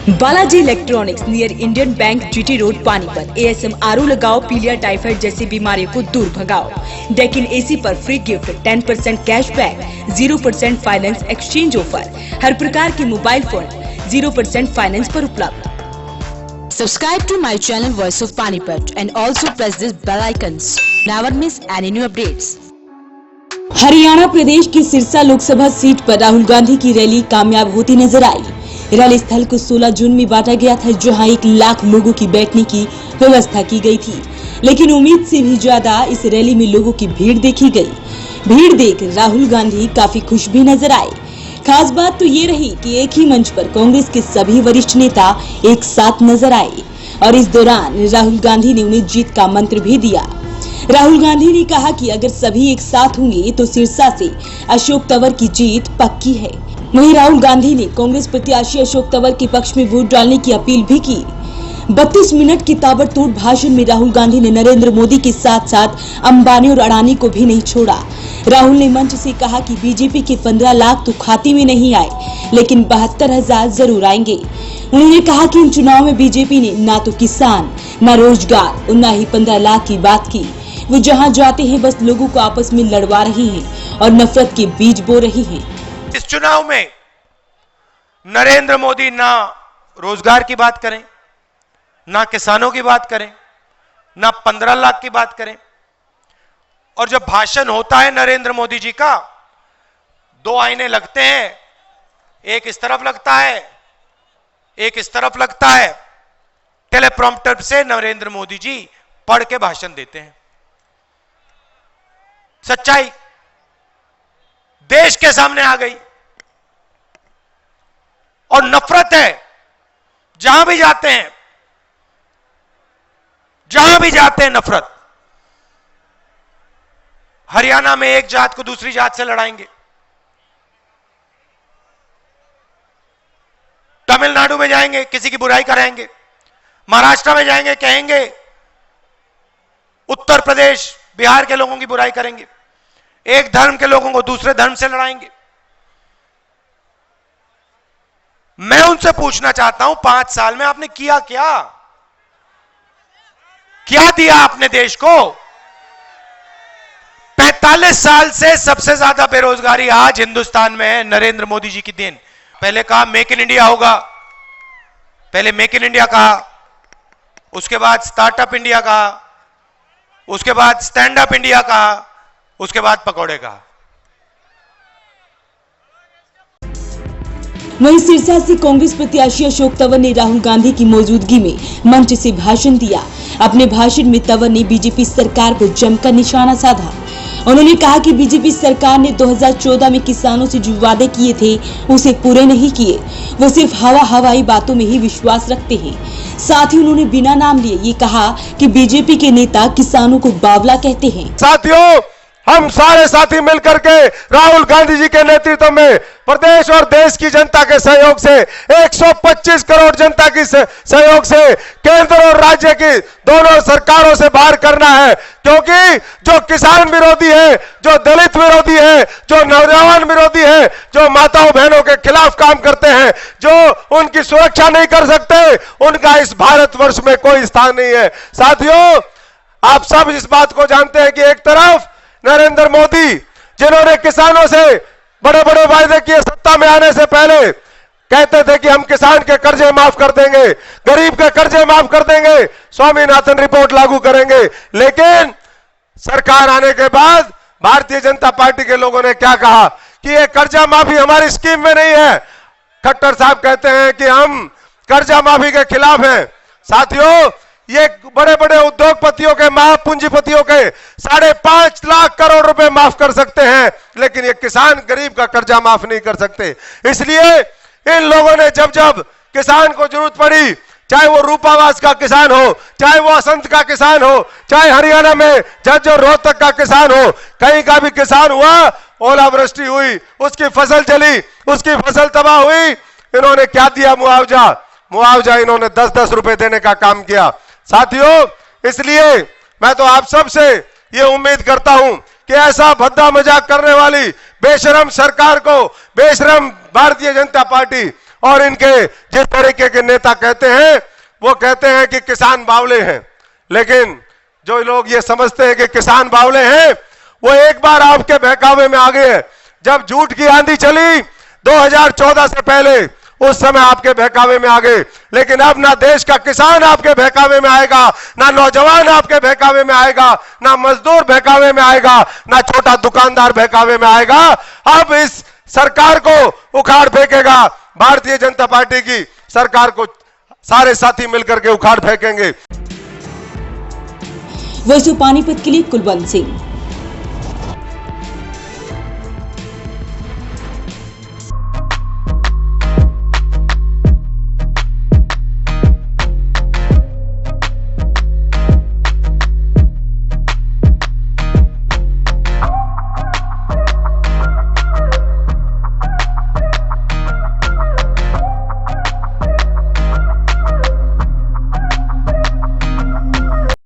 Balaji electronics near Indian bank GT road Panipat. ASM RO लगाओ, पीलिया typhoid जैसी बीमारियों को दूर भगाओ। डेकिन एसी पर free gift, 10% cashback, 0% finance exchange offer. हर प्रकार के मोबाइल फोन 0% फाइनेंस पर उपलब्ध। Subscribe to my channel Voice of Panipat and also press this bell icons. Never miss any new updates. Haryana प्रदेश की सिरसा लोकसभा सीट पर राहुल गांधी की रैली कामयाब होती नजर आई। रैली स्थल को 16 जून में बांटा गया था, जहां 1 लाख लोगों की बैठने की व्यवस्था की गई थी, लेकिन उम्मीद से भी ज्यादा इस रैली में लोगों की भीड़ देखी गई। भीड़ देख राहुल गांधी काफी खुश भी नजर आए। खास बात तो ये रही कि एक ही मंच पर कांग्रेस के सभी वरिष्ठ नेता एक साथ नजर आए और इस दौरान राहुल गांधी ने उन्हें जीत का मंत्र भी दिया। राहुल गांधी ने कहा कि अगर सभी एक साथ होंगे तो सिरसा से अशोक तंवर की जीत पक्की है। वहीं राहुल गांधी ने कांग्रेस प्रत्याशी अशोक तंवर के पक्ष में वोट डालने की अपील भी की। 32 मिनट की ताबड़तोड़ भाषण में राहुल गांधी ने नरेंद्र मोदी के साथ साथ अंबानी और अडानी को भी नहीं छोड़ा। राहुल ने मंच से कहा कि बीजेपी के 15 लाख तो खाते में नहीं आए, लेकिन 72,000 जरूर आएंगे। उन्होंने कहा कि इन चुनाव में बीजेपी ने ना तो किसान, ना रोजगार और ना ही 15 लाख की बात की। वो जहां जाते हैं बस लोगों को आपस में लड़वा रही हैं और नफरत के बीज बो रही हैं। इस चुनाव में नरेंद्र मोदी ना रोजगार की बात करें, ना किसानों की बात करें, ना 15 लाख की बात करें। और जब भाषण होता है नरेंद्र मोदी जी का, 2 आईने लगते हैं, एक इस तरफ लगता है, एक इस तरफ लगता है। टेलीप्रॉम्प्टर से नरेंद्र मोदी जी पढ़ के भाषण देते हैं। सच्चाई देश के सामने आ गई और नफरत है। जहां भी जाते हैं, जहां भी जाते हैं नफरत। हरियाणा में एक जात को दूसरी जात से लड़ाएंगे, तमिलनाडु में जाएंगे किसी की बुराई कराएंगे, महाराष्ट्र में जाएंगे कहेंगे उत्तर प्रदेश बिहार के लोगों की बुराई करेंगे, एक धर्म के लोगों को दूसरे धर्म से लड़ाएंगे। मैं उनसे पूछना चाहता हूं, 5 साल में आपने किया क्या? क्या दिया आपने देश को? 45 साल से सबसे ज्यादा बेरोजगारी आज हिंदुस्तान में है, नरेंद्र मोदी जी की देन। पहले कहा मेक इन इंडिया होगा, पहले मेक इन इंडिया कहा, उसके बाद स्टार्टअप इंडिया कहा, उसके बाद स्टैंड अप इंडिया कहा, उसके बाद पकौड़े कहा। वहीं सिरसा से कांग्रेस प्रत्याशी अशोक तंवर ने राहुल गांधी की मौजूदगी में मंच से भाषण दिया। अपने भाषण में तंवर ने बीजेपी सरकार को जमकर निशाना साधा। उन्होंने कहा कि बीजेपी सरकार ने 2014 में किसानों से जो वादे किए थे उसे पूरे नहीं किए। वो सिर्फ हवाई बातों में ही विश्वास रखते हैं। साथ ही उन्होंने बिना नाम लिए ये कहा कि बीजेपी के नेता किसानों को बावला कहते हैं। साथियों, हम सारे साथी मिलकर के राहुल गांधी जी के नेतृत्व में प्रदेश और देश की जनता के सहयोग से 125 करोड़ जनता की सहयोग से केंद्र और राज्य की दोनों सरकारों से बाहर करना है। क्योंकि जो किसान विरोधी है, जो दलित विरोधी है, जो नौजवान विरोधी है, जो माताओं बहनों के खिलाफ काम करते हैं, जो उनकी सुरक्षा नहीं कर सकते, उनका इस भारतवर्ष में कोई स्थान नहीं है। साथियों, आप सब इस बात को जानते हैं कि एक तरफ नरेंद्र मोदी जिन्होंने किसानों से बड़े बड़े वायदे किए, सत्ता में आने से पहले कहते थे कि हम किसान के कर्जे माफ कर देंगे, गरीब के कर्जे माफ कर देंगे, स्वामीनाथन रिपोर्ट लागू करेंगे। लेकिन सरकार आने के बाद भारतीय जनता पार्टी के लोगों ने क्या कहा कि ये कर्जा माफी हमारी स्कीम में नहीं है। खट्टर साहब कहते हैं कि हम कर्जा माफी के खिलाफ हैं। साथियों, ये बड़े बड़े उद्योगपतियों के, महापूंजीपतियों के 5.5 लाख करोड़ रुपए माफ कर सकते हैं, लेकिन ये किसान गरीब का कर्जा माफ नहीं कर सकते। इसलिए इन लोगों ने जब जब किसान को जरूरत पड़ी, चाहे वो रूपावास का किसान हो, चाहे वो असंत का किसान हो, चाहे हरियाणा में झज्जर रोहतक का किसान हो, कहीं का भी किसान हुआ, ओलावृष्टि हुई, उसकी फसल जली, उसकी फसल तबाह हुई, इन्होंने क्या दिया? मुआवजा इन्होंने 10-10 रुपए देने का काम किया। साथियों, इसलिए मैं तो आप सब से ये उम्मीद करता हूं कि ऐसा भद्दा मजाक करने वाली बेशरम सरकार को, बेशरम भारतीय जनता पार्टी और इनके जिस तरीके के नेता कहते हैं, वो कहते हैं कि किसान बावले हैं, लेकिन जो लोग ये समझते हैं कि किसान बावले हैं, वो एक बार आपके बहकावे में आ गए। जब झूठ की आंधी चली 2014 से पहले, उस समय आपके बहकावे में आ गए, लेकिन अब ना देश का किसान आपके बहकावे में आएगा, ना नौजवान आपके बहकावे में आएगा, ना मजदूर बहकावे में आएगा, ना छोटा दुकानदार बहकावे में आएगा। अब इस सरकार को उखाड़ फेंकेगा भारतीय जनता पार्टी की सरकार को सारे साथी मिलकर के उखाड़ फेंकेंगे। वैसे पानीपत के लिए कुलवंत सिंह।